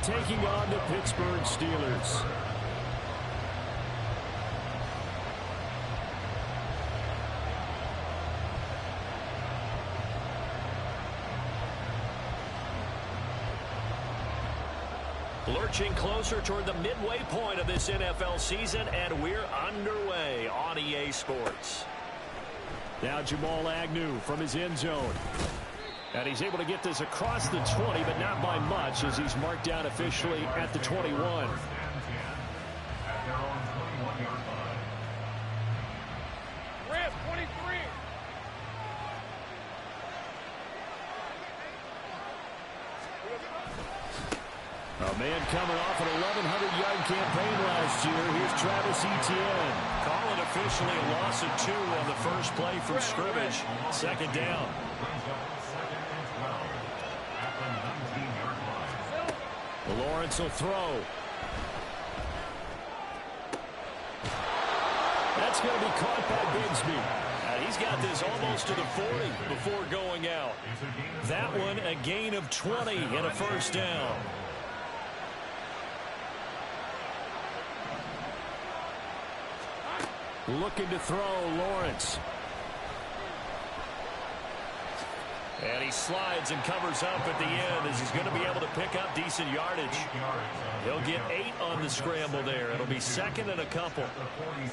taking on the Pittsburgh Steelers. Lurching closer toward the midway point of this NFL season, and we're underway on EA Sports. Now Jamal Agnew from his end zone. And he's able to get this across the 20, but not by much, as he's marked down officially at the 21. A man coming off an 1,100-yard campaign last year. Here's Travis Etienne. Call it officially a loss of 2 on the first play from scrimmage. Second down. Lawrence will throw. That's going to be caught by Bigsby. He's got this almost to the 40 before going out. That one a gain of 20 and a first down. Looking to throw, Lawrence. And he slides and covers up at the end as he's going to be able to pick up decent yardage. He'll get 8 on the scramble there. It'll be second and a couple.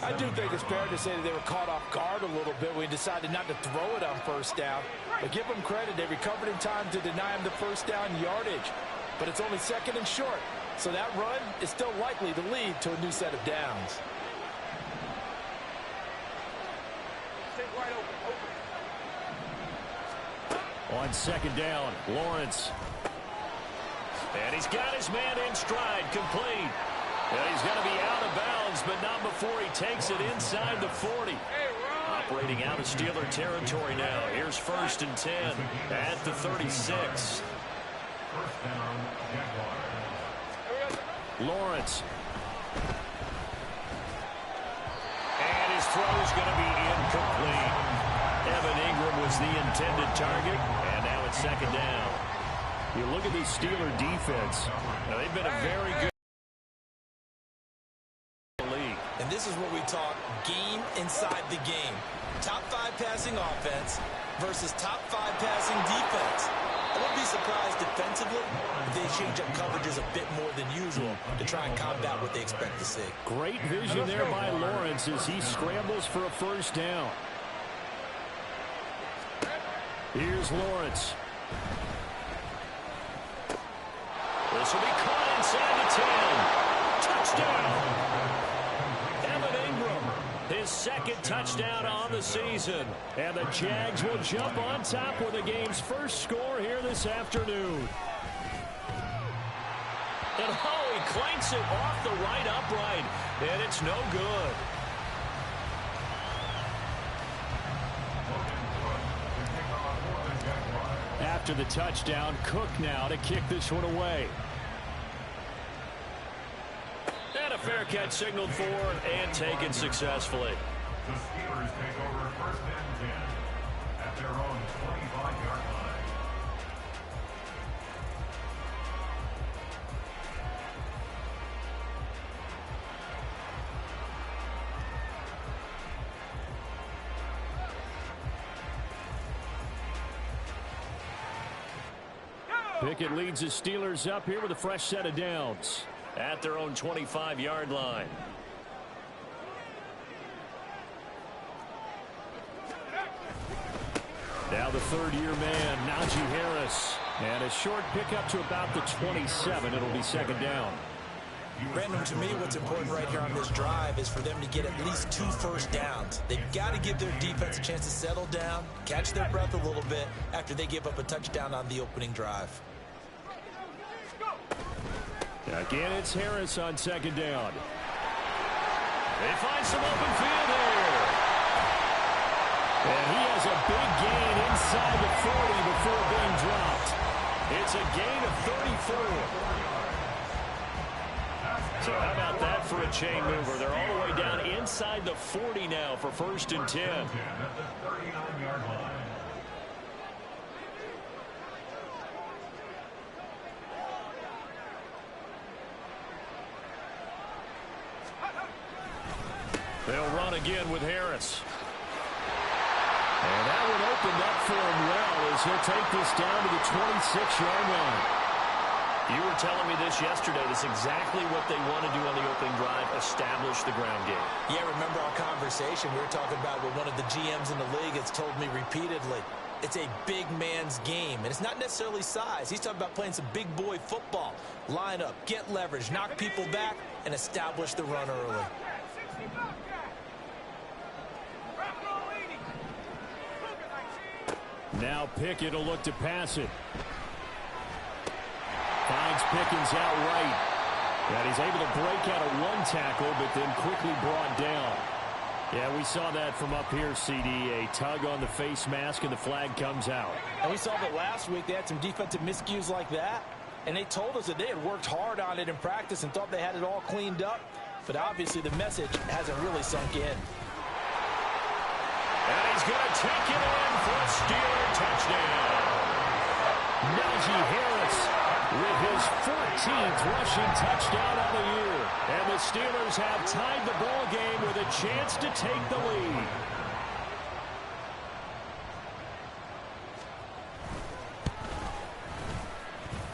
I do think it's fair to say that they were caught off guard a little bit when he decided not to throw it on first down. But give them credit. They recovered in time to deny him the first down yardage. But it's only second and short. So that run is still likely to lead to a new set of downs. On second down, Lawrence. And he's got his man in stride, complete. And he's going to be out of bounds, but not before he takes it inside the 40. Operating out of Steeler territory now. Here's first and 10 at the 36. Lawrence. And his throw is going to be incomplete. Evan Ingram was the intended target, and now it's second down. You look at this Steeler defense. Now, they've been a very good league. And this is what we talk game inside the game. Top 5 passing offense versus top 5 passing defense. I wouldn't be surprised defensively if they change up coverages a bit more than usual to try and combat what they expect to see. Great vision there by Lawrence as he scrambles for a first down. Here's Lawrence. This will be caught inside the 10. Touchdown. Evan Ingram, his second touchdown on the season. And the Jags will jump on top with the game's first score here this afternoon. And oh, he clanks it off the right upright. And it's no good. After the touchdown, Cook now to kick this one away. And a fair catch signaled for and taken successfully. The Steelers take over first and 10 at their own 25-yard line. Pickett leads the Steelers up here with a fresh set of downs at their own 25-yard line. Now the third-year man, Najee Harris. And a short pickup to about the 27. It'll be second down. Brandon, to me, what's important right here on this drive is for them to get at least 2 first downs. They've got to give their defense a chance to settle down, catch their breath a little bit after they give up a touchdown on the opening drive. Again, it's Harris on second down. They find some open field here. And he has a big gain inside the 40 before being dropped. It's a gain of 34. So how about that for a chain mover? They're all the way down inside the 40 now for first and 10. At the 39-yard line. They'll run again with Harris. And that one opened up for him well as he'll take this down to the 26-yard line. You were telling me this yesterday. This is exactly what they want to do on the opening drive, establish the ground game. Yeah, remember our conversation. We were talking about what one of the GMs in the league has told me repeatedly. It's a big man's game, and it's not necessarily size. He's talking about playing some big boy football. Line up, get leverage, knock people back, and establish the run early. Now Pickett will look to pass it. Finds Pickens out right. And he's able to break out of one tackle, but then quickly brought down. Yeah, we saw that from up here, CD. A tug on the face mask, and the flag comes out. And we saw that last week. They had some defensive miscues like that. And they told us that they had worked hard on it in practice and thought they had it all cleaned up. But obviously the message hasn't really sunk in. And he's going to take it in for a Steeler touchdown. Najee Harris with his 14th rushing touchdown of the year. And the Steelers have tied the ball game with a chance to take the lead.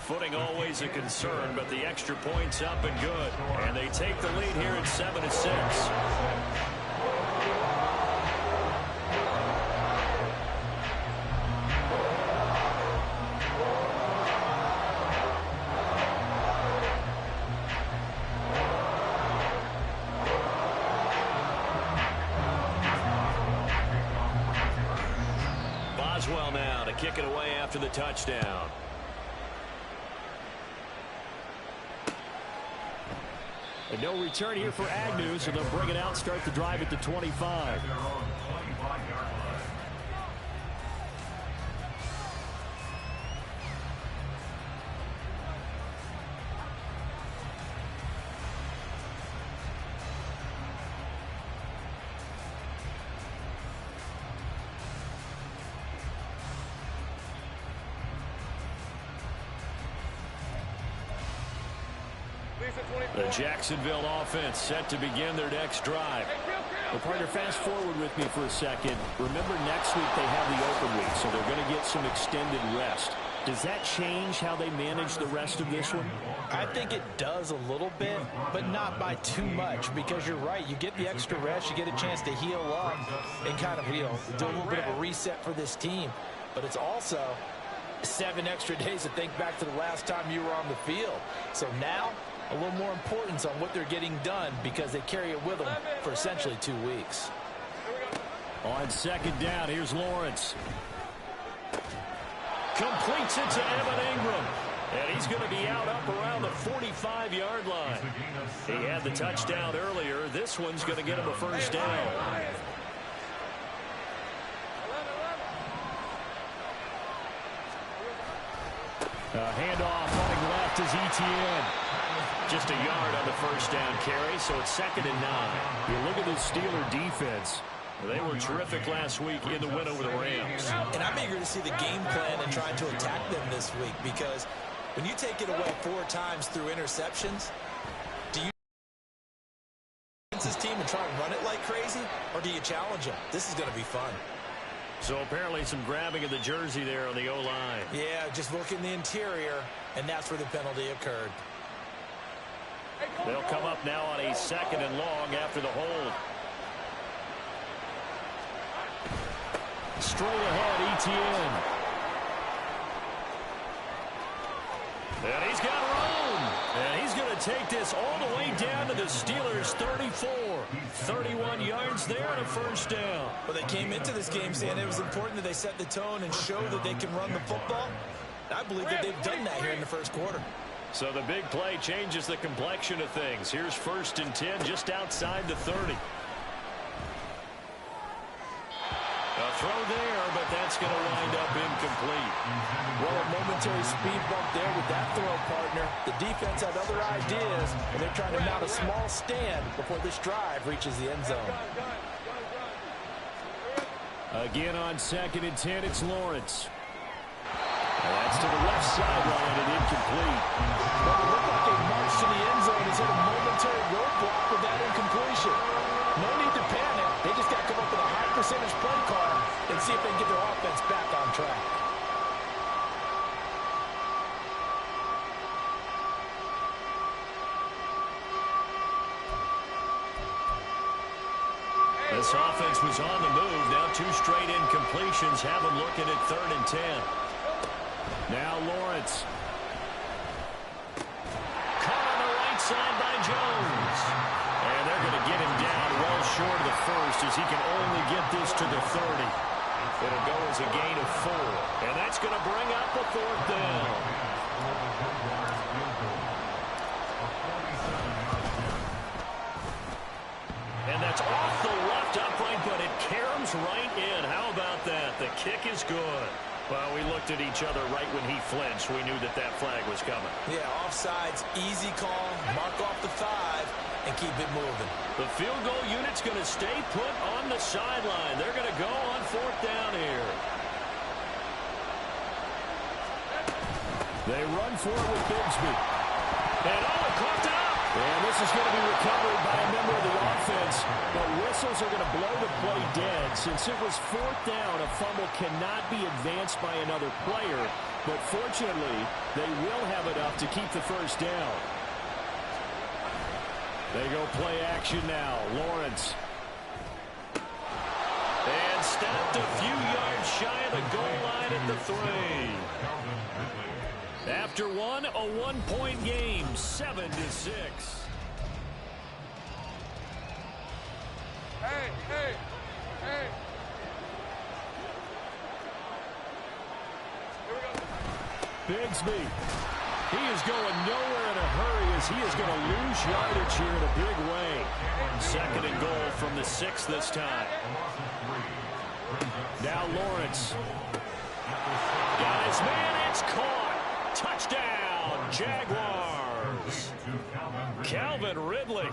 Footing always a concern, but the extra point's up and good. And they take the lead here at 7-6. Boswell now to kick it away after the touchdown. And no return here for Agnew, so they'll bring it out, start the drive at the 25. The Jacksonville offense set to begin their next drive. Well, partner, fast forward with me for a second. Remember, next week they have the open week, so they're going to get some extended rest. Does that change how they manage the rest of this one? I think it does a little bit, but not by too much, because you're right. You get the extra rest, you get a chance to heal up and kind of, do a little bit of a reset for this team. But it's also 7 extra days to think back to the last time you were on the field. So now, a little more importance on what they're getting done because they carry it with them for essentially 2 weeks. On second down, here's Lawrence. Completes it to Evan Ingram. And he's going to be out up around the 45-yard line. He had the touchdown earlier. This one's going to get him a first down. Handoff running left is Etienne. Just a yard on the first down carry, so it's 2nd and 9. You look at the Steeler defense. They were terrific last week in the win over the Rams. And I'm eager to see the game plan and trying to attack them this week, because when you take it away 4 times through interceptions, do you this team and try and run it like crazy, or do you challenge them? This is going to be fun. So apparently some grabbing of the jersey there on the O-line. Yeah, just look in the interior, and that's where the penalty occurred. They'll come up now on a 2nd and long after the hold. Straight ahead, Etienne. And he's got room. And he's going to take this all the way down to the Steelers' 34. 31 yards there and a first down. Well, they came into this game saying it was important that they set the tone and show that they can run the football. I believe that they've done that here in the first quarter. So the big play changes the complexion of things. Here's 1st and 10 just outside the 30. A throw there, but that's going to wind up incomplete. Well, a momentary speed bump there with that throw, partner. The defense had other ideas, and they're trying to mount a small stand before this drive reaches the end zone. Again on 2nd and 10, it's Lawrence. That's to the left sideline and incomplete. Well, it looked like a march to the end zone. He's hit a momentary roadblock with that incompletion. No need to This offense was on the move. Now 2 straight incompletions have them looking at 3rd and 10. Now Lawrence. Caught on the right side by Jones. And they're going to get him down well short of the first as he can only get this to the 30. It'll go as a gain of 4. And that's going to bring up the 4th down. And that's off the left upright, but it caroms right in. How about that? The kick is good. Well, we looked at each other right when he flinched. We knew that flag was coming. Yeah, offsides, easy call. Mark off the 5 and keep it moving. The field goal unit's going to stay put on the sideline. They're going to go on 4th down here. They run for it with Bigsby. And it caught up. And this is going to be recovered by a member of the offense. But whistles are going to blow the play dead. Since it was 4th down, a fumble cannot be advanced by another player. But fortunately, they will have enough to keep the 1st down. They go play action now. Lawrence. And stopped a few yards shy of the goal line at the 3. After one, a 1-point game, 7-6. Hey. Here we go. Bigsby. He is going nowhere in a hurry as he is going to lose yardage here in a big way. 2nd and goal from the 6 this time. Now Lawrence. Got his man, it's caught. Touchdown, Jaguars. Calvin Ridley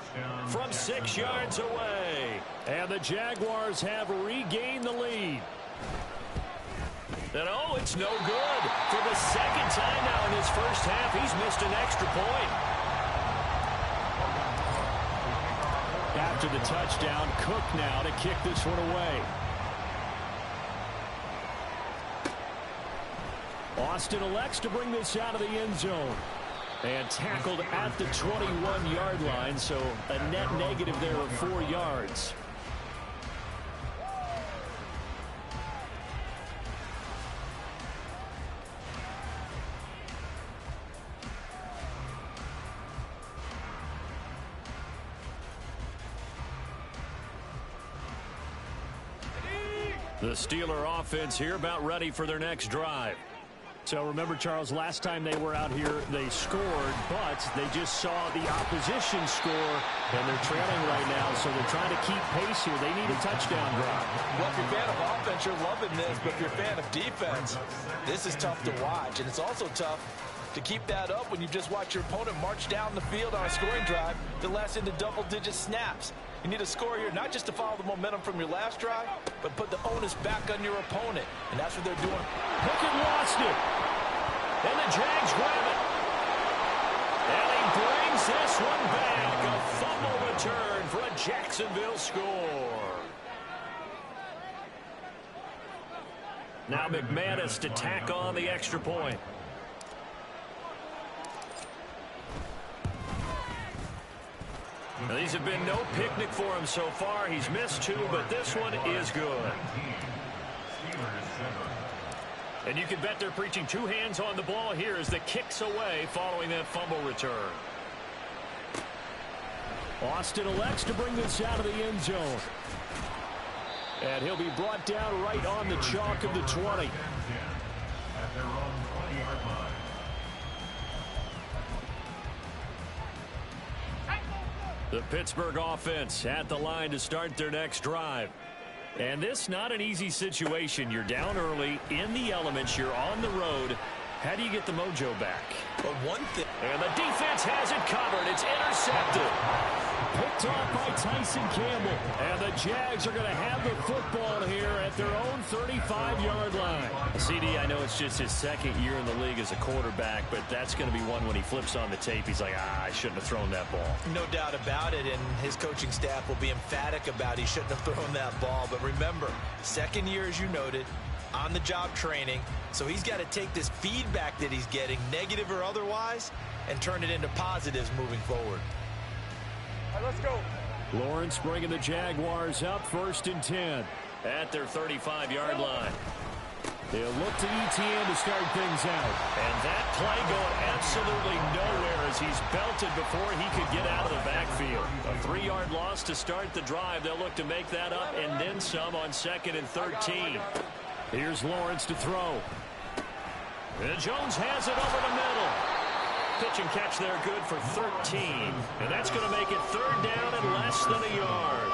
from 6 yards away. And the Jaguars have regained the lead. And oh, it's no good. For the 2nd time now in his first half, he's missed an extra point. After the touchdown, Cook now to kick this one away. Austin elects to bring this out of the end zone. And tackled at the 21-yard line, so a net negative there of 4 yards. The Steeler offense here about ready for their next drive. So remember, Charles, last time they were out here, they scored, but they just saw the opposition score, and they're trailing right now, so they're trying to keep pace here. They need a touchdown drive. Well, if you're a fan of offense, you're loving this, but if you're a fan of defense, this is tough to watch, and it's also tough to keep that up when you just watch your opponent march down the field on a scoring drive that lasts into double-digit snaps. You need a score here, not just to follow the momentum from your last drive, but put the onus back on your opponent. And that's what they're doing. Pickett lost it. And the Jags grab it. And he brings this one back. A fumble return for a Jacksonville score. Now McManus to tack on the extra point. Now, these have been no picnic for him so far. He's missed 2, but this one is good. And you can bet they're preaching 2 hands on the ball here as the kick's away following that fumble return. Austin elects to bring this out of the end zone. And he'll be brought down right on the chalk of the 20. The Pittsburgh offense at the line to start their next drive. And this not an easy situation. You're down early, in the elements, you're on the road. How do you get the mojo back? But one thing. And the defense has it covered. It's intercepted. Picked off by Tyson Campbell. And the Jags are going to have the football here at their own 35-yard line. CD, I know it's just his 2nd year in the league as a quarterback, but that's going to be one when he flips on the tape. He's like, I shouldn't have thrown that ball. No doubt about it, and his coaching staff will be emphatic about he shouldn't have thrown that ball. But remember, 2nd year, as you noted, on-the-job training. So he's got to take this feedback that he's getting, negative or otherwise, and turn it into positives moving forward. All right, let's go. Lawrence bringing the Jaguars up 1st and 10 at their 35-yard line. They'll look to ETN to start things out. And that play going absolutely nowhere as he's belted before he could get out of the backfield. A 3-yard loss to start the drive. They'll look to make that up and then some on 2nd and 13. Here's Lawrence to throw. And Jones has it over the middle. Pitch and catch there good for 13. And that's going to make it 3rd down and less than a yard.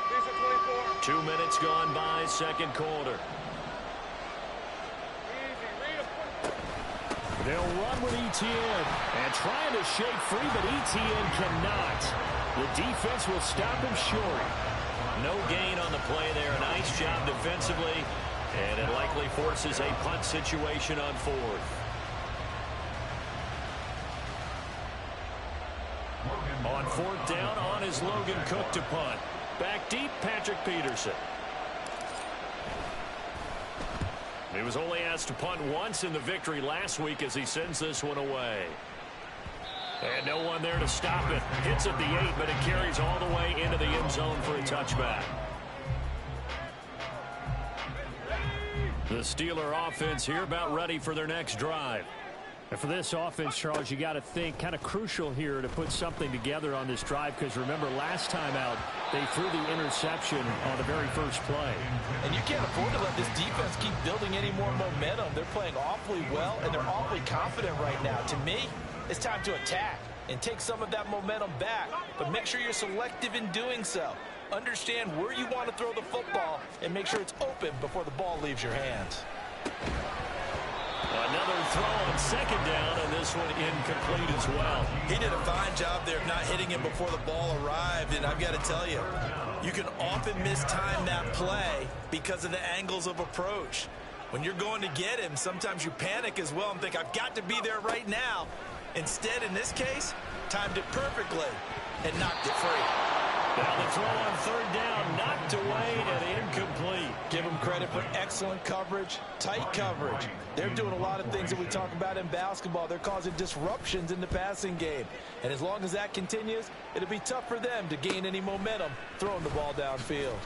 Piece of 24. 2 minutes gone by, 2nd quarter. Easy. Read him. They'll run with ETN and trying to shake free, but ETN cannot. The defense will stop him short. No gain on the play there. Nice job defensively, and it likely forces a punt situation on 4th. On 4th down, on is Logan Cook to punt. Back deep, Patrick Peterson. He was only asked to punt once in the victory last week as he sends this one away. And no one there to stop it. Hits at the 8, but it carries all the way into the end zone for a touchback. The Steeler offense here about ready for their next drive. And for this offense, Charles, you got to think kind of crucial here to put something together on this drive, because remember last time out they threw the interception on the very first play. And you can't afford to let this defense keep building any more momentum. They're playing awfully well, and they're awfully confident right now. To me, it's time to attack and take some of that momentum back, but make sure you're selective in doing so. Understand where you want to throw the football and make sure it's open before the ball leaves your hands. Another throw on 2nd down, and this one incomplete as well. He did a fine job there of not hitting him before the ball arrived, and I've got to tell you, you can often mistime that play because of the angles of approach. When you're going to get him, sometimes you panic as well and think, I've got to be there right now. Instead, in this case, timed it perfectly and knocked it free. Now the throw on 3rd down, knocked away and incomplete. Give them credit for excellent coverage, tight coverage. They're doing a lot of things that we talk about in basketball. They're causing disruptions in the passing game. And as long as that continues, it'll be tough for them to gain any momentum throwing the ball downfield.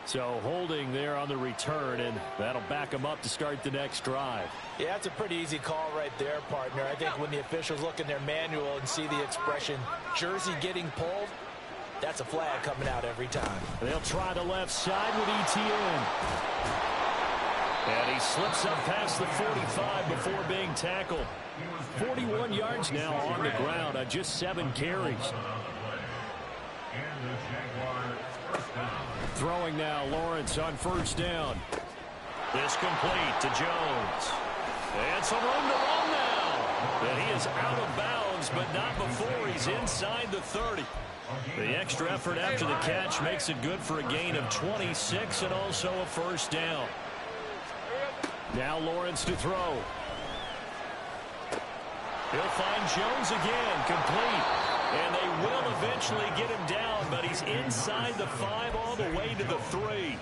So holding there on the return, and that'll back them up to start the next drive. Yeah, that's a pretty easy call right there, partner. I think when the officials look in their manual and see the expression, jersey getting pulled, that's a flag coming out every time. They'll try the left side with ETN. And he slips up past the 45 before being tackled. 41 yards now on the ground on just 7 carries. Throwing now, Lawrence on 1st down. This complete to Jones. And some room to run now. And he is out of bounds, but not before he's inside the 30. The extra effort after the catch makes it good for a gain of 26 and also a 1st down. Now Lawrence to throw. He'll find Jones again, complete. And they will eventually get him down, but he's inside the 5 all the way to the 3.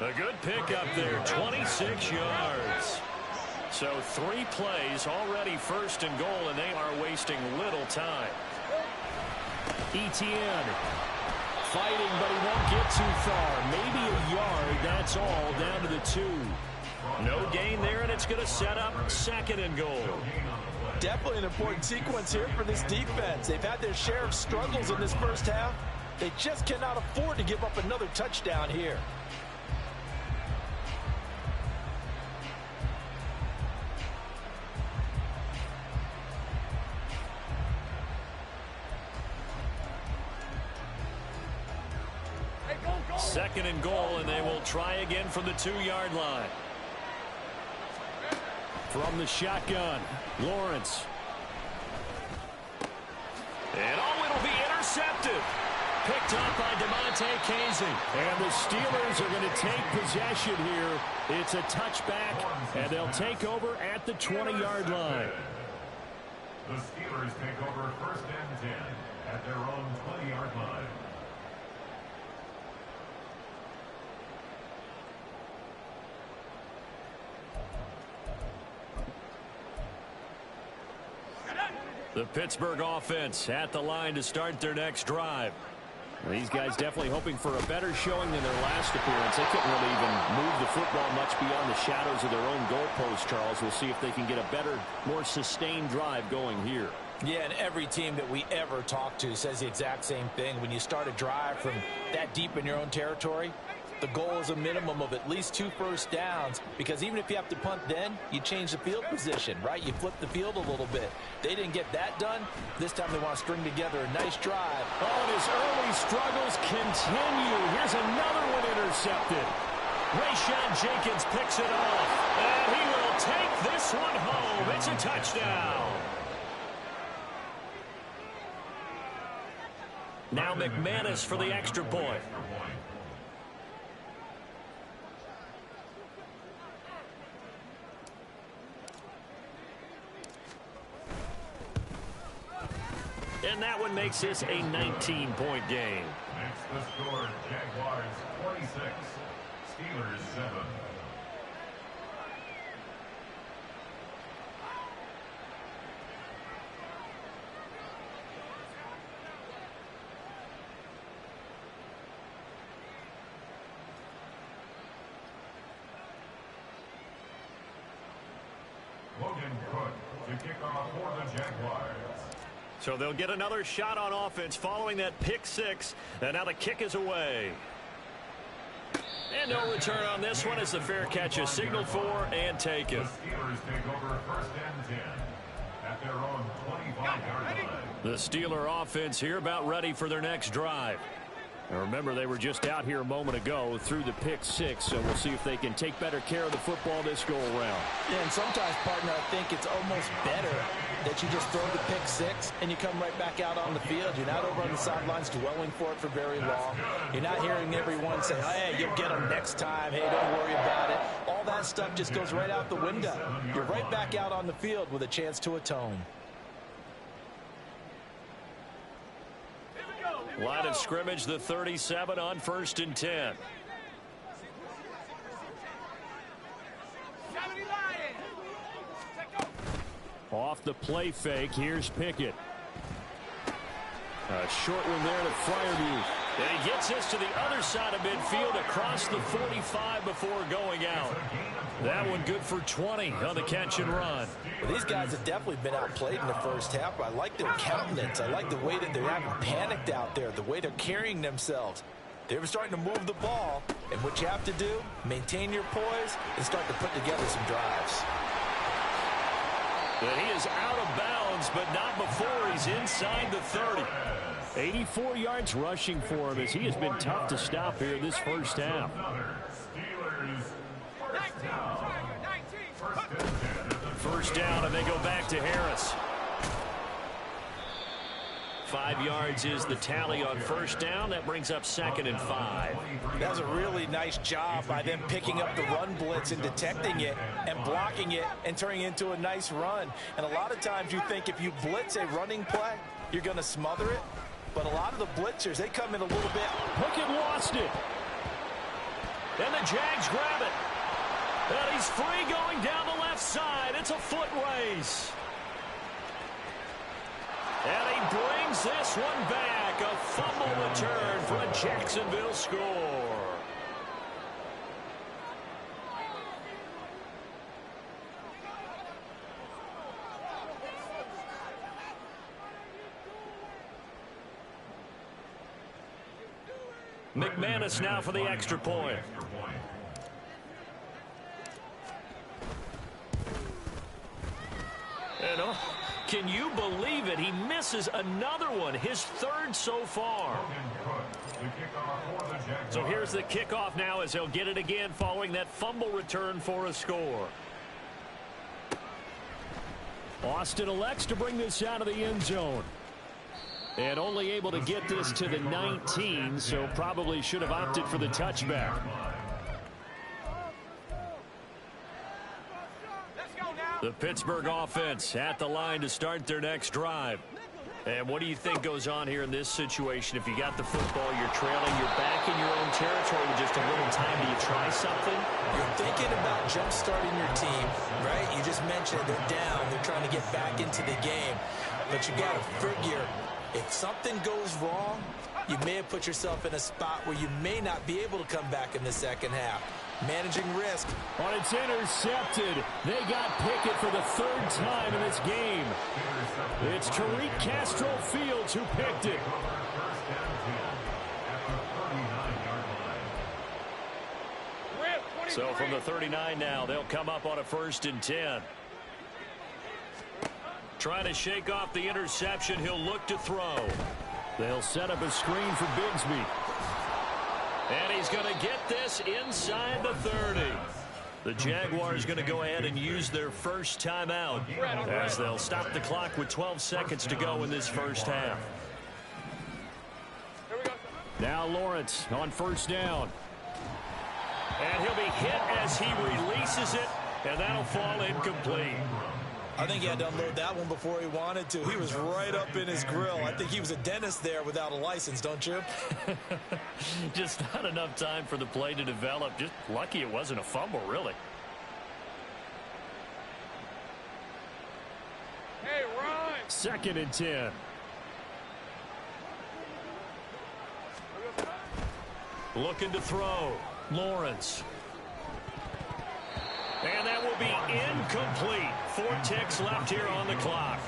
A good pickup there, 26 yards. So 3 plays, already 1st and goal, and they are wasting little time. ETN fighting, but he won't get too far. Maybe a yard, that's all, down to the 2. No gain there, and it's going to set up 2nd and goal. Definitely an important sequence here for this defense. They've had their share of struggles in this first half. They just cannot afford to give up another touchdown here. Hey, go, go. 2nd and goal, and they will try again from the 2-yard line. From the shotgun, Lawrence. And oh, it'll be intercepted. picked up by DeMonte Casey. And the Steelers are going to take possession here. It's a touchback, and they'll take over at the 20-yard line. The Steelers take over 1st and 10 at their own 20-yard line. The Pittsburgh offense at the line to start their next drive. These guys definitely hoping for a better showing than their last appearance. They couldn't really even move the football much beyond the shadows of their own goalpost, Charles. We'll see if they can get a better, more sustained drive going here. Yeah, and every team that we ever talk to says the exact same thing. When you start a drive from that deep in your own territory, the goal is a minimum of at least 2 first downs, because even if you have to punt then, you change the field position, right? You flip the field a little bit. They didn't get that done. This time they want to string together a nice drive. Oh, and his early struggles continue. Here's another one intercepted. Rayshawn Jenkins picks it off, and he will take this one home. It's a touchdown. Now McManus for the extra point. And that one makes this a 19-point game. Next the score, Jaguars 26, Steelers 7. Logan Cook to kick off for the Jaguars. So they'll get another shot on offense following that pick six. And now the kick is away. And no return on this one as the fair catch is signaled for and taken. The Steelers take over 1st and 10 at their own 25-yard line. The Steeler offense here about ready for their next drive. Now remember, they were just out here a moment ago through the pick six, so we'll see if they can take better care of the football this go-around. Yeah, and sometimes, partner, I think it's almost better that you just throw the pick six and you come right back out on the field. You're not over on the sidelines dwelling for it for very long. You're not hearing everyone say, hey, you'll get them next time. Hey, don't worry about it. All that stuff just goes right out the window. You're right back out on the field with a chance to atone. Line of scrimmage, the 37 on 1st and 10. Off the play fake, here's Pickett. A short one there to Freiermuth. And he gets this to the other side of midfield across the 45 before going out. That one good for 20 on the catch and run. Well, these guys have definitely been outplayed in the first half. I like their countenance. I like the way that they're having panicked out there, the way they're carrying themselves. They're starting to move the ball, and what you have to do, maintain your poise and start to put together some drives. And he is out of bounds, but not before he's inside the 30. 84 yards rushing for him as he has been tough to stop here this first half. First down, and they go back to Harris. 5 yards is the tally on first down. That brings up 2nd and 5. That was a really nice job by them picking up the run blitz and detecting it and blocking it and turning it into a nice run. And a lot of times you think if you blitz a running play, you're going to smother it. But a lot of the blitzers, they come in a little bit. Pickett lost it. And the Jags grab it. And he's free going down the left side. It's a foot race. And he brings this one back. A fumble return for a Jacksonville score. McManus now for the extra point. And can you believe it? He misses another one, his 3rd so far. So here's the kickoff now as he'll get it again following that fumble return for a score. Austin elects to bring this out of the end zone. And only able to get this to the 19, so probably should have opted for the touchback. The Pittsburgh offense at the line to start their next drive. And what do you think goes on here in this situation? If you got the football, you're trailing, you're back in your own territory with just a little time. Do you try something? You're thinking about jump-starting your team, right? You just mentioned they're down. They're trying to get back into the game. But you got to figure, if something goes wrong, you may have put yourself in a spot where you may not be able to come back in the second half. Managing risk. On it's intercepted. They got Pickett for the third time in this game. It's Tariq Castro-Fields who picked it. So from the 39 now, they'll come up on a 1st and 10. Trying to shake off the interception. He'll look to throw. They'll set up a screen for Bigsby. And he's going to get this inside the 30. The Jaguars going to go ahead and use their first timeout as they'll stop the clock with 12 seconds to go in this first half. Now Lawrence on 1st down. And he'll be hit as he releases it, and that'll fall incomplete. I think he had to unload that one before he wanted to. He was right up in his grill. I think he was a dentist there without a license, don't you? Just not enough time for the play to develop. Just lucky it wasn't a fumble, really. Hey, Ryan. 2nd and 10. Looking to throw. Lawrence. And that will be incomplete. 4 ticks left here on the clock.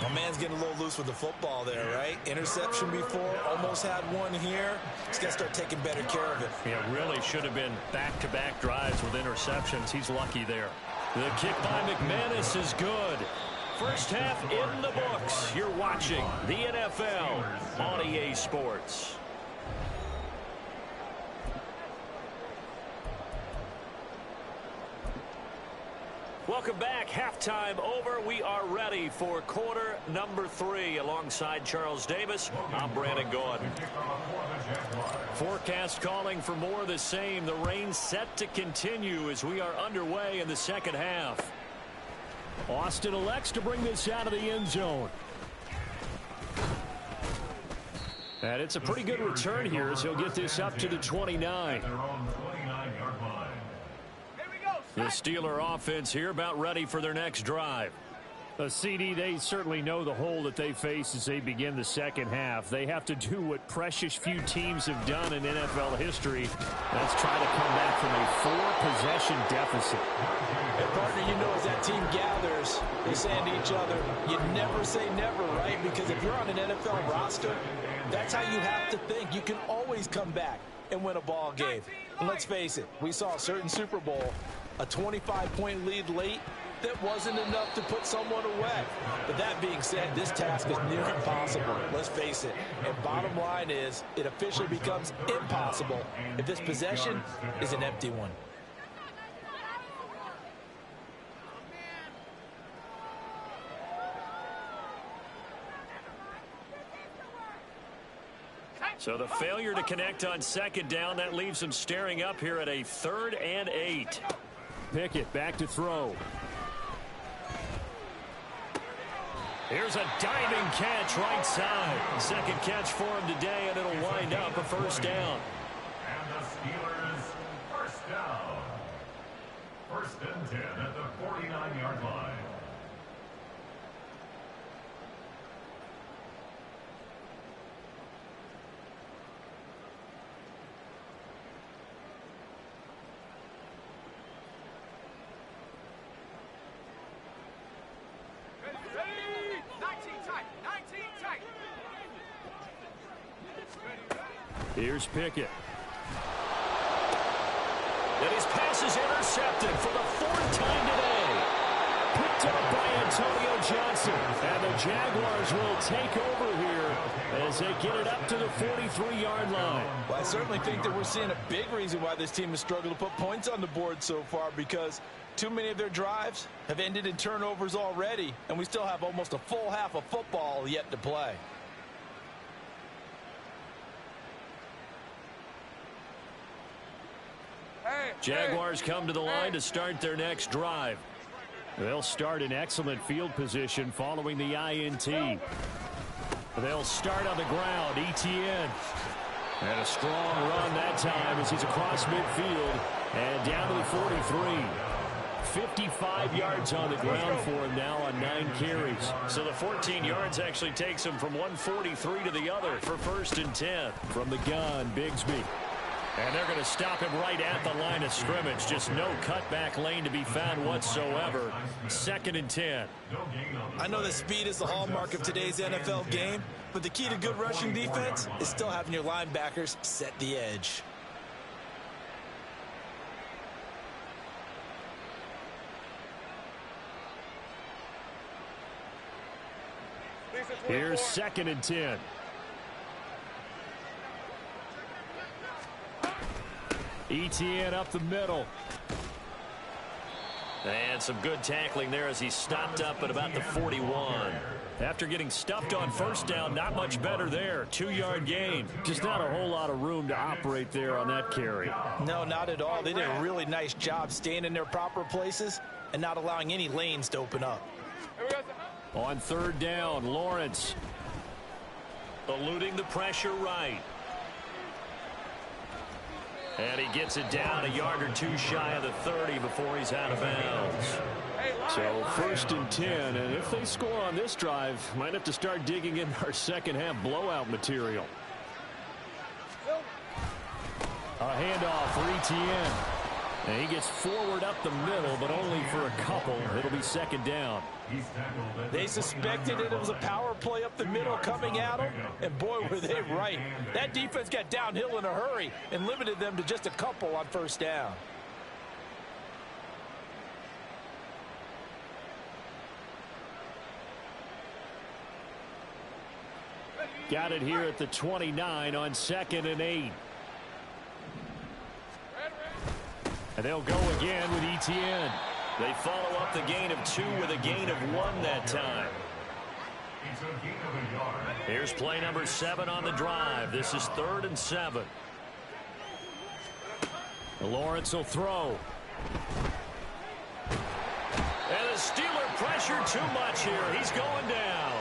My man's getting a little loose with the football there, right? Interception before, almost had one here. He's got to start taking better care of it. Yeah, really should have been back-to-back drives with interceptions. He's lucky there. The kick by McManus is good. First half in the books. You're watching the NFL on EA Sports. Welcome back. Halftime over. We are ready for quarter number 3. Alongside Charles Davis, I'm Brandon Gordon. Forecast calling for more of the same. The rain set to continue as we are underway in the second half. Austin elects to bring this out of the end zone. And it's a pretty good return here as he'll get this up to the 29. The Steeler offense here about ready for their next drive. CD, they certainly know the hole that they face as they begin the second half. They have to do what precious few teams have done in NFL history. Let's try to come back from a 4-possession deficit. And partner, you know, as that team gathers, they're saying to each other, you never say never, right? Because if you're on an NFL roster, that's how you have to think. You can always come back and win a ball game. And let's face it, we saw a certain Super Bowl, a 25-point lead late, that wasn't enough to put someone away. But that being said, this task is near impossible. Let's face it. And bottom line is, it officially becomes impossible if this possession is an empty one. So the failure to connect on 2nd down, that leaves them staring up here at a 3rd and 8. Pickett back to throw. Here's a diving catch right side. 2nd catch for him today, and it'll wind up a 1st down. And the Steelers, 1st down. 1st and 10 at the 49-yard line. Here's Pickett. And his pass is intercepted for the 4th time today. Picked up by Antonio Johnson. And the Jaguars will take over here as they get it up to the 43-yard line. Well, I certainly think that we're seeing a big reason why this team has struggled to put points on the board so far, because too many of their drives have ended in turnovers already, and we still have almost a full half of football yet to play. Jaguars come to the line to start their next drive. They'll start in excellent field position following the INT. They'll start on the ground. ETN. And a strong run that time as he's across midfield and down to the 43. 55 yards on the ground for him now on 9 carries. So the 14 yards actually takes him from 143 to the other for 1st and 10. From the gun, Bigsby. And they're going to stop him right at the line of scrimmage. Just no cutback lane to be found whatsoever. 2nd and 10. I know that speed is the hallmark of today's NFL game, but the key to good rushing defense is still having your linebackers set the edge. Here's 2nd and 10. ETN up the middle. And some good tackling there as he stopped up at about the 41. After getting stuffed on 1st down, not much better there. 2-yard gain. Just not a whole lot of room to operate there on that carry. No, not at all. They did a really nice job staying in their proper places and not allowing any lanes to open up. On 3rd down, Lawrence. Eluding the pressure right. And he gets it down a yard or 2 shy of the 30 before he's out of bounds. So 1st and 10, and if they score on this drive, might have to start digging in our second half blowout material. A handoff for ETN. And he gets forward up the middle, but only for a couple. It'll be 2nd down. They suspected it was a power play up the middle coming at them, and boy, were they right. That defense got downhill in a hurry and limited them to just a couple on 1st down. Got it here at the 29 on 2nd and 8. And they'll go again with ETN. They follow up the gain of 2 with a gain of 1 that time. Here's play number 7 on the drive. This is 3rd and 7. Lawrence will throw. And the Steeler pressure too much here. He's going down.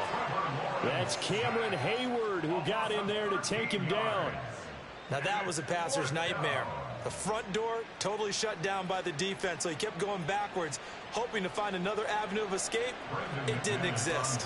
That's Cameron Hayward who got in there to take him down. Now that was a passer's nightmare. The front door totally shut down by the defense, so he kept going backwards, hoping to find another avenue of escape. It didn't exist.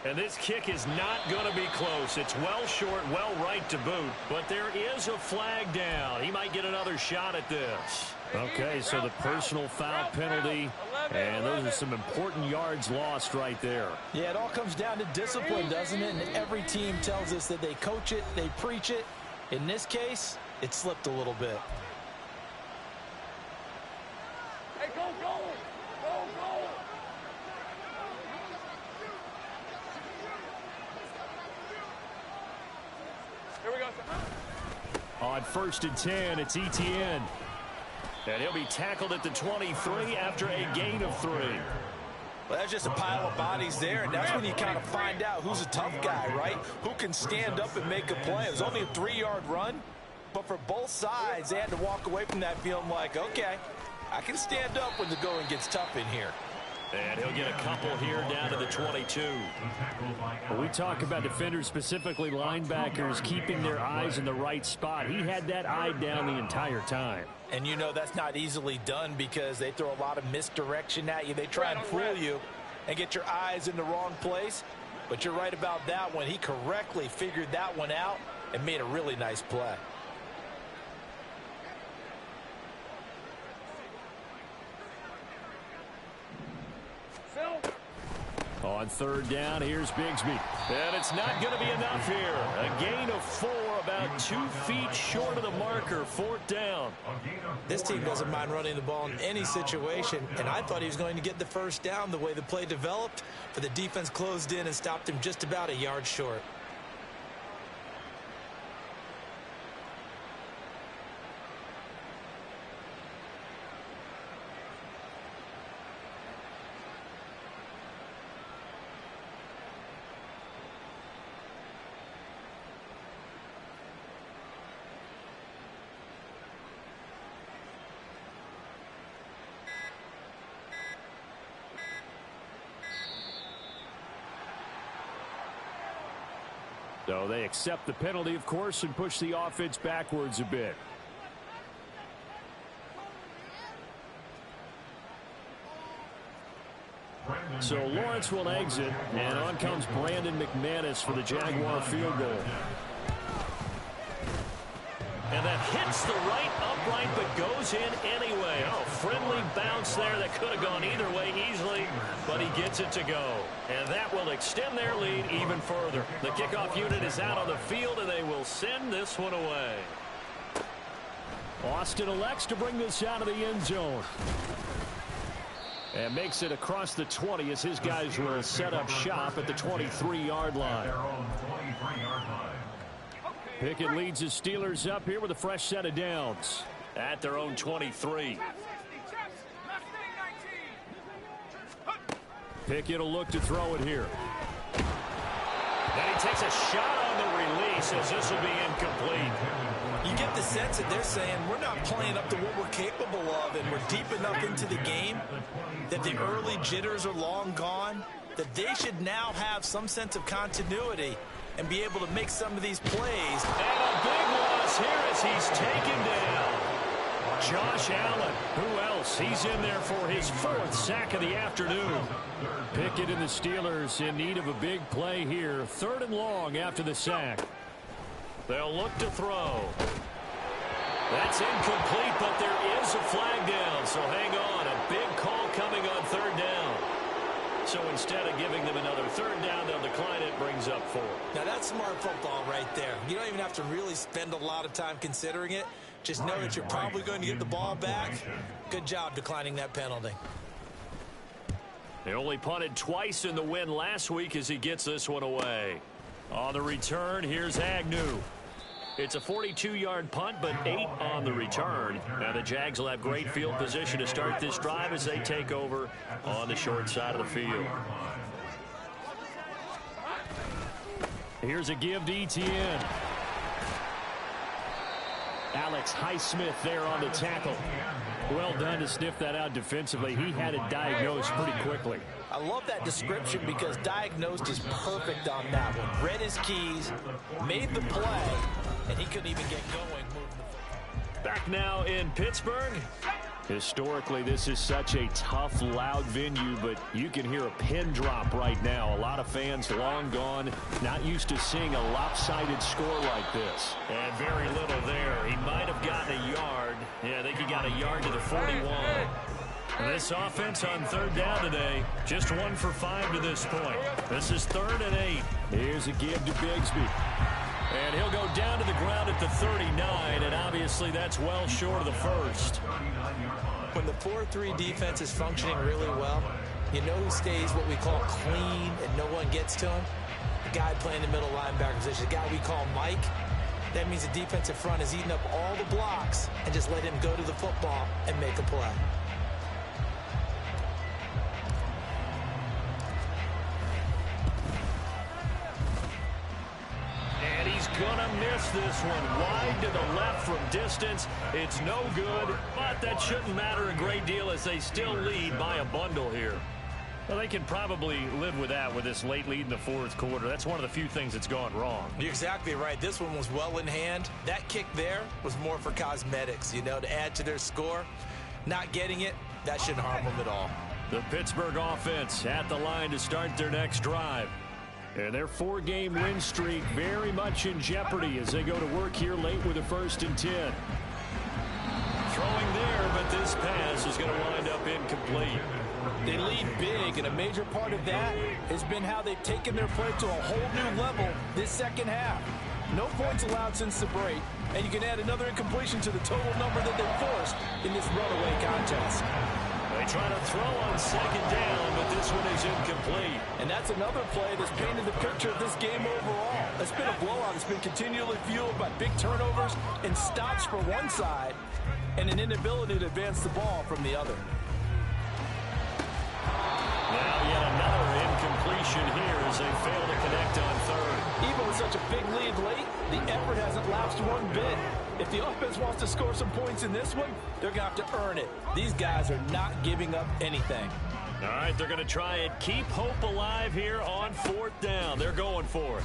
And this kick is not going to be close. It's well short, well right to boot. But there is a flag down. He might get another shot at this. Okay, so the personal foul penalty, and those are some important yards lost right there. Yeah, it all comes down to discipline, doesn't it? And every team tells us that they coach it, they preach it. In this case, it slipped a little bit. Hey, go, go! Go, go! Here we go, sir. On 1st and 10, it's ETN. And he'll be tackled at the 23 after a gain of 3. Well, that's just a pile of bodies there, and that's when you kind of find out who's a tough guy, right? Who can stand up and make a play. It was only a 3-yard run, but for both sides, they had to walk away from that feeling like, okay, I can stand up when the going gets tough in here. And he'll get a couple here down to the 22. When we talk about defenders, specifically linebackers, keeping their eyes in the right spot, he had that eye down the entire time. And you know that's not easily done because they throw a lot of misdirection at you. They try and fool you and get your eyes in the wrong place. But you're right about that one. He correctly figured that one out and made a really nice play. On 3rd down, here's Bigsby. And it's not going to be enough here. A gain of 4, about 2 feet short of the marker, 4th down. This team doesn't mind running the ball in any situation, and I thought he was going to get the 1st down the way the play developed, but the defense closed in and stopped him just about a yard short. So they accept the penalty, of course, and push the offense backwards a bit. So Lawrence will exit, and on comes Brandon McManus for the Jaguar field goal. And that hits the right upright, but goes in anyway. Oh, friendly bounce there that could have gone either way easily, but he gets it to go. And that will extend their lead even further. The kickoff unit is out on the field, and they will send this one away. Austin elects to bring this out of the end zone. And makes it across the 20 as his guys will set up shop at the 23-yard line. Pickett leads his Steelers up here with a fresh set of downs at their own 23. Pickett will look to throw it here. Then he takes a shot on the release as this will be incomplete. You get the sense that they're saying we're not playing up to what we're capable of, and we're deep enough into the game that the early jitters are long gone, that they should now have some sense of continuity and be able to make some of these plays. And a big loss here as he's taken down. Josh Allen, who else? He's in there for his 4th sack of the afternoon. Pickett and the Steelers in need of a big play here. 3rd and long after the sack. They'll look to throw. That's incomplete, but there is a flag down, so hang on. A big call coming on 3rd down. So instead of giving them another 3rd down, they'll decline it, brings up 4. Now that's smart football right there. You don't even have to really spend a lot of time considering it. Just know that you're probably going to get the ball back. Good job declining that penalty. They only punted twice in the win last week as he gets this one away. On the return, here's Agnew. It's a 42-yard punt, but 8 on the return. Now the Jags will have great field position to start this drive as they take over on the short side of the field. Here's a give to Etienne. Alex Highsmith there on the tackle. Well done to sniff that out defensively. He had it diagnosed pretty quickly. I love that description because diagnosed is perfect on that one. Read his keys, made the play, and he couldn't even get going. Back now in Pittsburgh. Historically, this is such a tough, loud venue, but you can hear a pin drop right now. A lot of fans long gone, not used to seeing a lopsided score like this. And very little there. He might have gotten a yard. Yeah, I think he got a yard to the 41. This offense on 3rd down today, just 1 for 5 to this point. This is 3rd and 8. Here's a give to Bigsby. And he'll go down to the ground at the 39, and obviously that's well short of the 1st. When the 4-3 defense is functioning really well, you know who stays what we call clean and no one gets to him? The guy playing the middle linebacker position, the guy we call Mike. That means the defensive front is eating up all the blocks and just let him go to the football and make a play. Gonna miss this one. Wide to the left from distance. It's no good, but that shouldn't matter a great deal as they still lead by a bundle here. Well, they can probably live with that with this late lead in the 4th quarter. That's one of the few things that's gone wrong. You're exactly right. This one was well in hand. That kick there was more for cosmetics, you know, to add to their score. Not getting it, that shouldn't harm them at all. The Pittsburgh offense at the line to start their next drive. And their 4-game win streak very much in jeopardy as they go to work here late with a 1st and 10. Throwing there, but this pass is going to wind up incomplete. They lead big, and a major part of that has been how they've taken their play to a whole new level this 2nd half. No points allowed since the break, and you can add another incompletion to the total number that they forced in this runaway contest. They try to throw on 2nd down, but this one is incomplete. And that's another play that's painted the picture of this game overall. It's been a blowout. It's been continually fueled by big turnovers and stops for one side and an inability to advance the ball from the other. Now yet another incompletion here as they fail to connect on 3rd. Even with such a big lead late, the effort hasn't lapsed one bit. If the offense wants to score some points in this one, they're going to have to earn it. These guys are not giving up anything. All right, they're going to try and keep hope alive here on 4th down. They're going for it.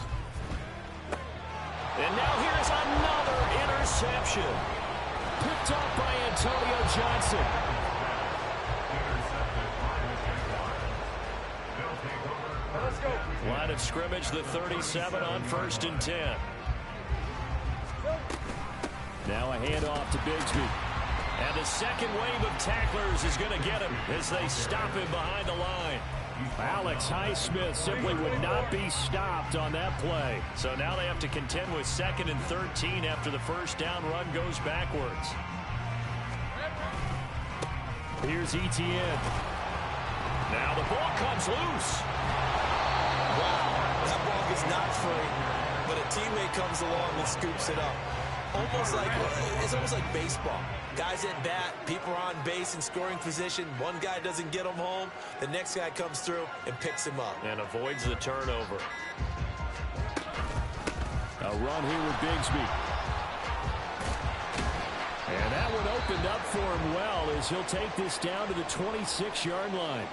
And now here's another interception. Picked off by Antonio Johnson. Let's go. Line of scrimmage, the 37 on 1st and 10. Now a handoff to Bigsby. And the second wave of tacklers is going to get him as they stop him behind the line. Alex Highsmith simply would not be stopped on that play. So now they have to contend with 2nd and 13 after the first down run goes backwards. Here's Etienne. Now the ball comes loose. Wow, that ball is not free, but a teammate comes along and scoops it up. It's almost like baseball. Guys at bat, people are on base in scoring position. One guy doesn't get him home. The next guy comes through and picks him up. And avoids the turnover. A run here with Bigsby. And that one opened up for him well as he'll take this down to the 26-yard line.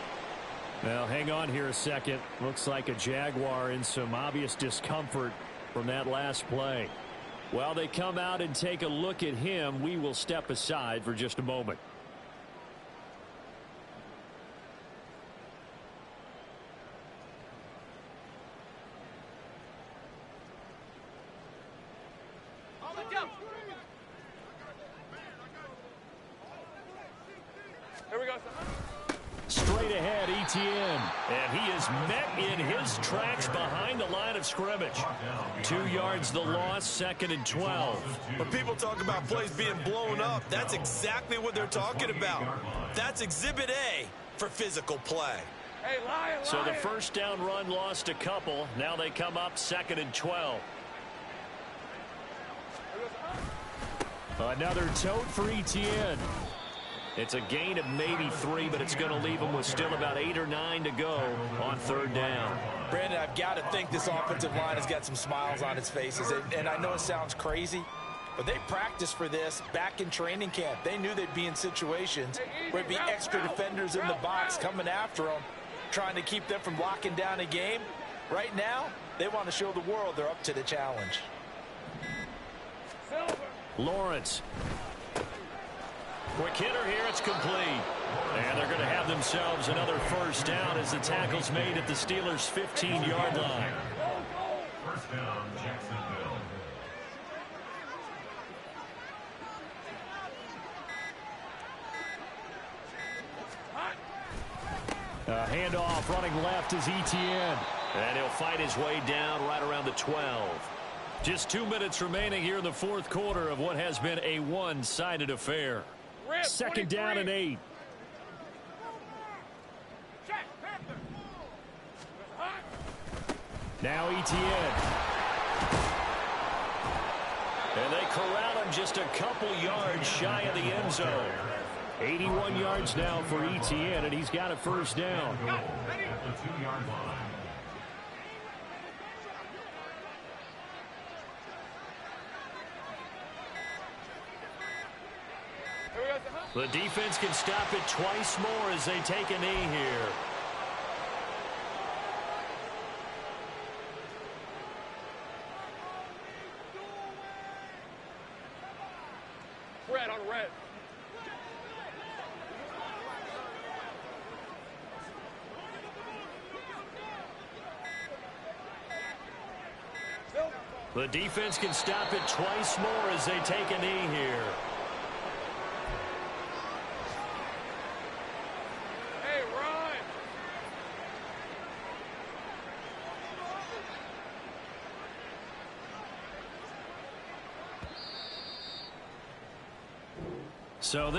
Well, hang on here a second. Looks like a Jaguar in some obvious discomfort from that last play. While they come out and take a look at him, we will step aside for just a moment. Here we go. Straight ahead, Etienne. And he is met in his tracks behind the line of scrimmage. 2 yards the loss, 2nd and 12. When people talk about plays being blown up, that's exactly what they're talking about. That's Exhibit A for physical play. Hey, lion. So the first down run lost a couple. Now they come up 2nd and 12. Another tote for Etienne. It's a gain of maybe 3, but it's going to leave them with still about 8 or 9 to go on 3rd down. Brandon, I've got to think this offensive line has got some smiles on its faces. And I know it sounds crazy, but they practiced for this back in training camp. They knew they'd be in situations where there'd be extra defenders in the box coming after them, trying to keep them from locking down a game. Right now, they want to show the world they're up to the challenge. Lawrence. Quick hitter here, it's complete. And they're going to have themselves another first down as the tackle's made at the Steelers' 15-yard line. First down, Jacksonville. A handoff running left is Etienne. And he'll fight his way down right around the 12. Just 2 minutes remaining here in the 4th quarter of what has been a one-sided affair. 2nd down and 8. Now Etienne. And they corral him just a couple yards shy of the end zone. 81 yards now for Etienne, and he's got a first down. At the 2-yard line. The defense can stop it twice more as they take a knee here. Red on red. The defense can stop it twice more as they take a knee here. Hey, run. So this